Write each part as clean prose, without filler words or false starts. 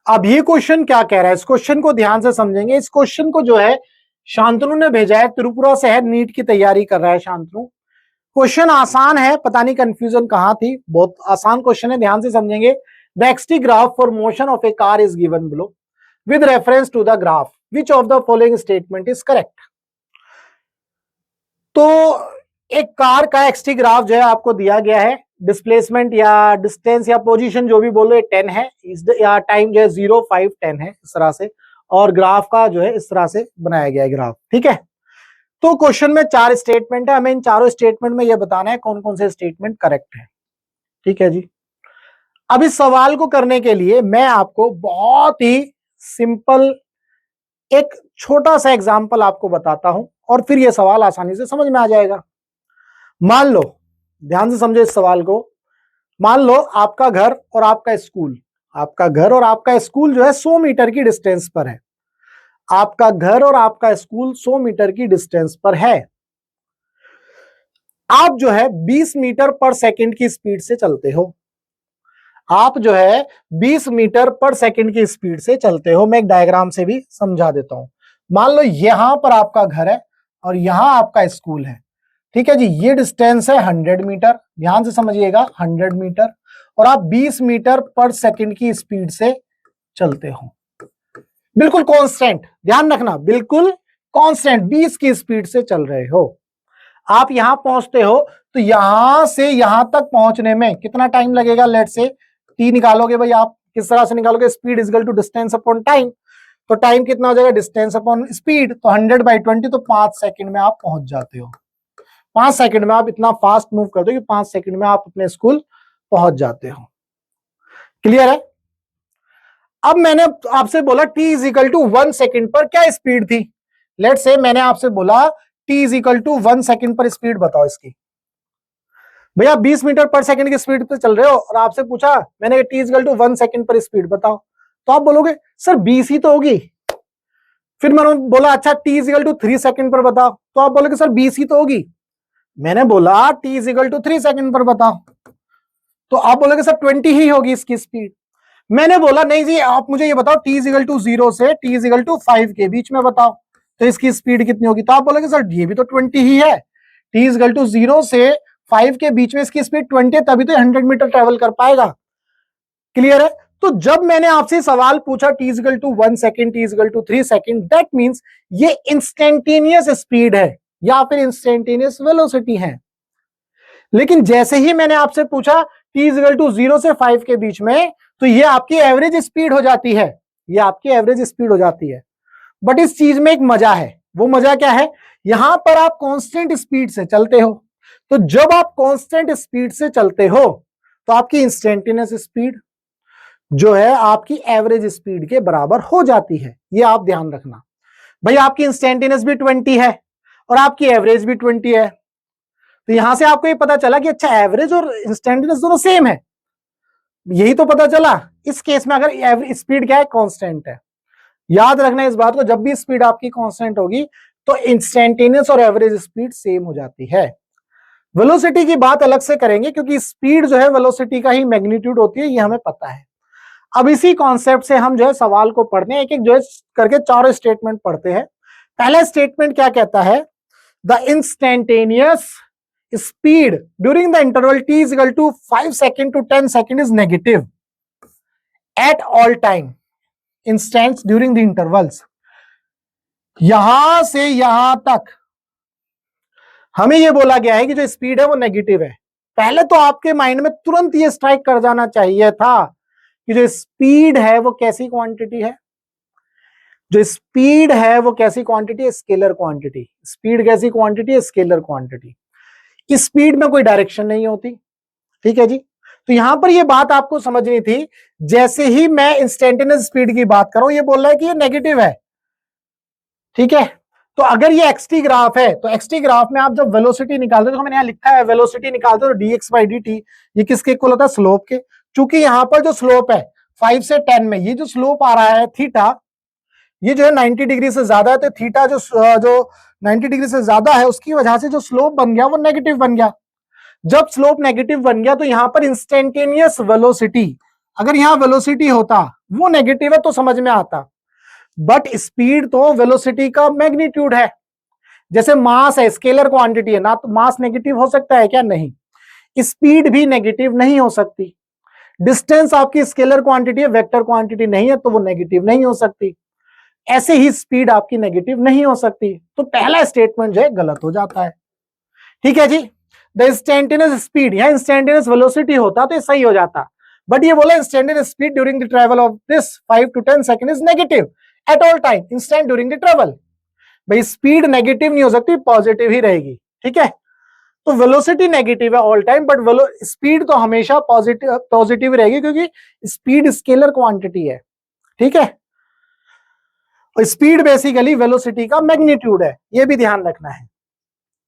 अब ये क्वेश्चन क्या कह रहा है, इस क्वेश्चन को ध्यान से समझेंगे। इस क्वेश्चन को जो है शांतनु ने भेजा है, त्रिपुरा से है, नीट की तैयारी कर रहा है शांतनु। क्वेश्चन आसान है, पता नहीं कंफ्यूजन कहां थी, बहुत आसान क्वेश्चन है, ध्यान से समझेंगे। The XT graph for motion of a car is given below with reference to the graph which of the following statement is correct. तो एक कार का एक्सटी ग्राफ जो है आपको दिया गया है, डिस्प्लेसमेंट या डिस्टेंस या पोजीशन जो भी बोलो 10 है, या टाइम जो है 0, 5, 10 है इस तरह से, और ग्राफ का जो है इस तरह से बनाया गया है ग्राफ। ठीक है, तो क्वेश्चन में 4 स्टेटमेंट है, हमें इन चारों स्टेटमेंट में यह बताना है कौन कौन से स्टेटमेंट करेक्ट है। ठीक है जी। अब इस सवाल को करने के लिए मैं आपको बहुत ही सिंपल एक छोटा सा एग्जांपल आपको बताता हूं और फिर यह सवाल आसानी से समझ में आ जाएगा। मान लो, ध्यान से समझो इस सवाल को, मान लो आपका घर और आपका स्कूल, आपका घर और आपका स्कूल जो है 100 मीटर की डिस्टेंस पर है। आपका घर और आपका स्कूल 100 मीटर की डिस्टेंस पर है। आप जो है 20 मीटर पर सेकंड की स्पीड से चलते हो। आप जो है 20 मीटर पर सेकंड की स्पीड से चलते हो। मैं एक डायग्राम से भी समझा देता हूं। मान लो यहां पर आपका घर है और यहां आपका स्कूल है। ठीक है जी, ये डिस्टेंस है 100 मीटर, ध्यान से समझिएगा 100 मीटर, और आप 20 मीटर पर सेकंड की स्पीड से चलते हो। बिल्कुल कांस्टेंट, ध्यान रखना, बिल्कुल कांस्टेंट 20 की स्पीड से चल रहे हो। आप यहां पहुंचते हो तो यहां से यहां तक पहुंचने में कितना टाइम लगेगा? लेट से टी निकालोगे भाई, आप किस तरह से निकालोगे? Speed is equal to distance upon time. तो टाइम कितना हो जाएगा? डिस्टेंस अपॉन स्पीड, तो 100/20, तो 5 सेकंड में आप पहुंच जाते हो। 5 सेकंड में आप इतना फास्ट मूव कर दो कि 5 सेकंड में आप अपने स्कूल पहुंच जाते हो। क्लियर है? अब मैंने आपसे बोला t is equal to 1 second पर क्या स्पीड थी? लेट से मैंने आपसे बोला t is equal to 1 second पर स्पीड बताओ इसकी। भैया 20 मीटर पर सेकंड की स्पीड पे चल रहे हो और आपसे पूछा मैंने t is equal to 1 second पर स्पीड बताओ, तो आप बोलोगे सर 20 ही तो होगी। फिर मैंने बोला अच्छा t is equal to 3 second पर बताओ, तो आप बोलोगे सर 20 ही तो होगी। मैंने बोला t is equal to 3 second पर बताओ, तो आप बोलोगे सर 20 ही होगी इसकी स्पीड। मैंने बोला नहीं जी, आप मुझे ये बताओ t इज इक्वल टू 0 से t इज इक्वल टू 5 के बीच में बताओ, तो इसकी स्पीड कितनी होगी? तो आप बोलोगे सर ये भी तो 20 ही है। t इज इक्वल टू 0 से 5 के बीच में इसकी स्पीड 20 है, तभी तो 100 मीटर ट्रेवल कर पाएगा। क्लियर है? तो जब मैंने आपसे सवाल पूछा t is equal to 1 second, t is equal to 3 second, that means ये इंस्टेंटेनियस स्पीड है या फिर इंस्टेंटेनियस वेलोसिटी है। लेकिन जैसे ही मैंने आपसे पूछा t इज इक्वल टू 0 से 5 के बीच में, तो ये आपकी एवरेज स्पीड हो जाती है, ये आपकी एवरेज स्पीड हो जाती है। बट इस चीज में एक मजा है, वो मजा क्या है? यहां पर आप कांस्टेंट स्पीड से चलते हो, तो जब आप कांस्टेंट स्पीड से चलते हो तो आपकी इंस्टेंटेनियस स्पीड जो है आपकी एवरेज स्पीड के बराबर हो जाती है। ये आप ध्यान रखना। भाई आपकी इंस्टेंटेनियस भी 20 है और आपकी एवरेज भी 20 है, तो यहां से आपको ये पता चला कि अच्छा एवरेज और इंस्टेंटेनियस दोनों सेम है। यही तो पता चला इस केस में, अगर स्पीड क्या है? कांस्टेंट है। याद रखना इस बात को, जब भी स्पीड आपकी कांस्टेंट होगी तो इंस्टेंटेनियस और एवरेज स्पीड सेम हो जाती है। वेलोसिटी की बात अलग से करेंगे क्योंकि स्पीड जो है वेलोसिटी का ही मैग्नीट्यूड होती है, ये हमें पता है। अब इसी कॉन्सेप्ट से हम जो है सवाल को पढ़ते हैं, एक एक जो है करके चारों स्टेटमेंट पढ़ते हैं। पहला स्टेटमेंट क्या कहता है? The instantaneous speed during the interval t is equal to 5 second to 10 second is negative at all time instants during the intervals। यहां से यहां तक हमें यह बोला गया है कि जो स्पीड है वो नेगेटिव है। पहले तो आपके माइंड में तुरंत ये स्ट्राइक कर जाना चाहिए था कि जो स्पीड है वो कैसी क्वांटिटी है? जो स्पीड है वो कैसी क्वांटिटी है? Scalar quantity. स्पीड कैसी क्वांटिटी है? Scalar quantity. स्पीड में कोई डायरेक्शन नहीं होती। ठीक है जी, तो यहां पर ये बात आपको समझनी थी। जैसे ही मैं इंस्टेंटेनियस स्पीड की बात करूं, ये बोल रहा है कि ये नेगेटिव है। ठीक है, तो अगर ये एक्सटी ग्राफ है तो एक्सटी ग्राफ में आप जब वेलोसिटी निकालते हो, तो मैंने यहां लिखा है वेलोसिटी निकालते हो तो dx/dt, ये किसके इक्वल होता है? स्लोप के। चूंकि यहां पर जो स्लोप है 5 से 10 में, ये जो स्लोप आ रहा है थीटा, ये जो है 90 डिग्री से ज्यादा है, तो थीटा जो 90 डिग्री से ज्यादा है उसकी वजह से जो स्लोप बन गया वो नेगेटिव बन गया। जब स्लोप नेगेटिव बन गया तो यहां पर इंस्टेंटेनियस वेलोसिटी, अगर यहां वेलोसिटी होता वो नेगेटिव है तो समझ में आता, बट स्पीड तो वेलोसिटी का मैग्नीट्यूड है। जैसे मास है, स्केलर क्वांटिटी है ना, तो मास नेगेटिव हो सकता है क्या? नहीं। स्पीड भी नेगेटिव नहीं हो सकती। डिस्टेंस आपकी स्केलर क्वांटिटी है, वेक्टर क्वांटिटी नहीं है, तो वो नेगेटिव नहीं हो सकती। ऐसे ही स्पीड आपकी नेगेटिव नहीं हो सकती। तो पहला स्टेटमेंट जो है गलत हो जाता है। ठीक है जी। द इंस्टेंटेनियस स्पीड, यहां इंस्टेंटेनियस वेलोसिटी होता तो ये सही हो जाता, बट ये बोला instantaneous speed during the travel of this 5 to 10 second is negative eight all time, instant during the travel. भाई स्पीड नेगेटिव नहीं हो सकती, पॉजिटिव ही रहेगी। ठीक है, तो वेलोसिटी नेगेटिव है ऑल टाइम, बट स्पीड तो हमेशा पॉजिटिव रहेगी, क्योंकि स्पीड स्केलर क्वांटिटी है। ठीक है, स्पीड बेसिकली वेलोसिटी का मैग्नीट्यूड है, ये भी ध्यान रखना है।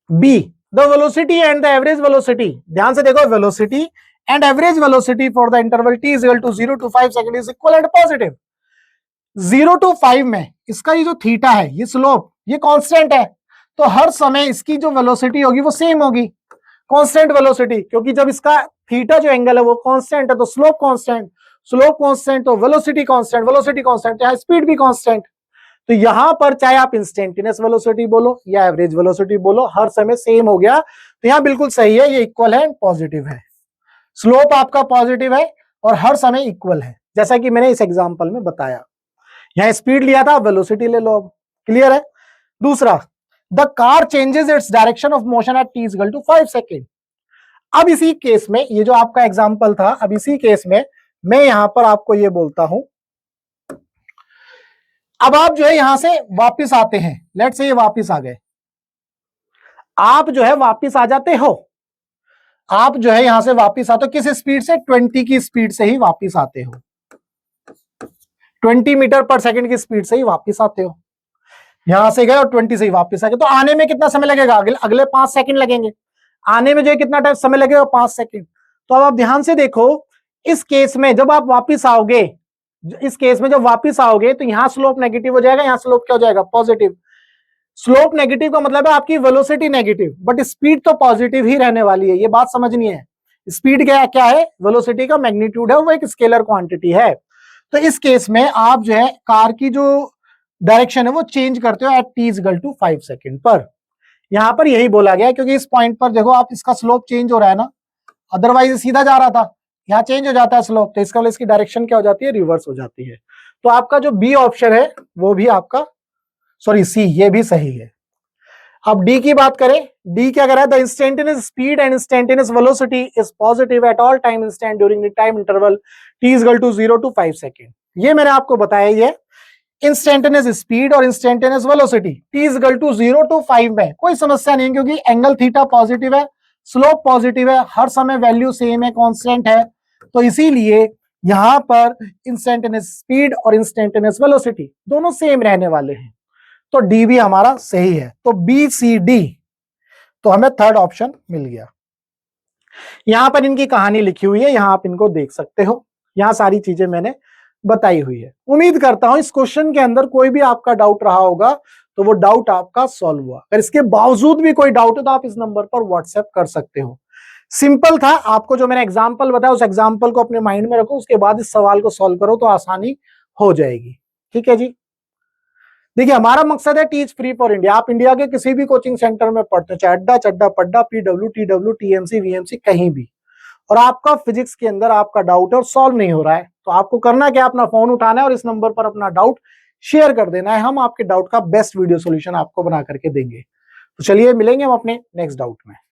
B, the velocity and the average velocity, ध्यान से देखो, velocity and average velocity for the interval t is equal to 0 to 5 second is equal and positive. 0 to 5 में इसका ये जो थीटा है, ये स्लोप, ये कांस्टेंट है, तो हर समय इसकी जो वेलोसिटी होगी वो सेम होगी, कांस्टेंट वेलोसिटी, क्योंकि जब इसका थीटा जो एंगल है वो कांस्टेंट है, तो स्लोप कांस्टेंट, स्लोप कांस्टेंट तो वेलोसिटी कांस्टेंट, वेलोसिटी कांस्टेंट, यहाँ स्पीड भी कांस्टेंट। तो यहां पर चाहे आप इंस्टेंटेनियस वेलोसिटी बोलो या एवरेज वेलोसिटी बोलो, हर समय सेम हो गया, तो यहां बिल्कुल सही है, ये इक्वल है, पॉजिटिव है। स्लोप आपका पॉजिटिव है और हर समय इक्वल है, जैसा कि मैंने इस एग्जांपल में बताया। यहां स्पीड लिया था, वेलोसिटी ले लो अब। क्लियर है। दूसरा, the car changes its direction of motion at t equal to 5 second. अब इसी केस में, ये जो आपका एग्जाम्पल था, अब इसी केस में मैं यहां पर आपको ये बोलता हूं, अब आप जो है यहां से वापस आते हैं, लेट्स से ये वापस आ गए, आप जो है वापस आ जाते हो, आप जो है यहां से वापस आते हो, किस स्पीड से? 20 की स्पीड से ही वापस आते हो, 20 मीटर पर सेकंड की स्पीड से ही वापस आते हो। यहां से गए और 20 से ही वापस आ गए, तो आने में कितना समय लगेगा? अगले 5 सेकंड लगेंगे। आने में जो है कितना टाइम समय लगेगा? 5 सेकंड। तो अब आप ध्यान से देखो, इस केस में जब आप वापस आओगे, इस केस में जब वापस आओगे तो यहां स्लोप नेगेटिव हो जाएगा, यहां स्लोप क्या हो जाएगा? पॉजिटिव। स्लोप नेगेटिव का मतलब है आपकी वेलोसिटी नेगेटिव, बट स्पीड तो पॉजिटिव ही रहने वाली है, ये बात समझनी है। स्पीड क्या है? वेलोसिटी का मैग्नीट्यूड है, वो एक स्केलर क्वांटिटी है। तो इस केस में आप जो है कार की जो डायरेक्शन है वो चेंज करते हो at t equal to 5 second पर। यहां पर यही बोला गया, क्योंकि इस पॉइंट पर देखो आप, इसका स्लोप चेंज हो रहा है ना, अदरवाइज सीधा जा रहा था, यहाँ चेंज हो जाता है स्लोप, तो इसका इसकी डायरेक्शन क्या हो जाती है? रिवर्स हो जाती है। तो आपका जो बी ऑप्शन है वो भी आपका, सॉरी सी, ये भी सही है। अब डी की बात करें, डी क्या कर रहा है? The instantaneous speed and instantaneous velocity is positive at all time instant during the time interval t equal to 0 to 5 second. ये मैंने आपको बताया, ये इंस्टेंटेनियस स्पीड और instantaneous velocity t equal to 0 to 5 में कोई समस्या नहीं, क्योंकि एंगल थीटा पॉजिटिव है, स्लोप पॉजिटिव है, हर समय वैल्यू सेम है, कांस्टेंट है, तो इसीलिए यहां पर इंस्टेंटेनियस स्पीड और इंस्टेंटेनियस वेलोसिटी दोनों सेम रहने वाले हैं। तो डी भी हमारा सही है। तो बी सी डी, तो हमें थर्ड ऑप्शन मिल गया। यहां पर इनकी कहानी लिखी हुई है, यहां आप इनको देख सकते हो, यहां सारी चीजें मैंने बताई हुई है। उम्मीद करता हूं इस क्वेश्चन के अंदर कोई भी आपका डाउट रहा होगा तो वो डाउट आपका सॉल्व हुआ। अगर इसके बावजूद भी कोई डाउट है तो आप इस नंबर पर व्हाट्सएप कर सकते हो। सिंपल था, आपको जो मैंने एग्जाम्पल बताया उस एग्जाम्पल को अपने माइंड में रखो, उसके बाद इस सवाल को सॉल्व करो तो आसानी हो जाएगी। ठीक है जी। देखिए हमारा मकसद है टीच फ्री फॉर इंडिया। आप इंडिया के किसी भी कोचिंग सेंटर में पढ़ते हो, चाहे अड्डा, चड्डा, पड्डा, PW, TW, TMC, VMC, कहीं भी, और आपका फिजिक्स के अंदर आपका डाउट है और सॉल्व नहीं हो रहा है, तो आपको करना क्या? अपना फोन उठाना है और इस नंबर पर अपना डाउट शेयर कर देना है। हम आपके डाउट का बेस्ट वीडियो सॉल्यूशन आपको बना करके देंगे। तो चलिए मिलेंगे हम अपने नेक्स्ट डाउट में।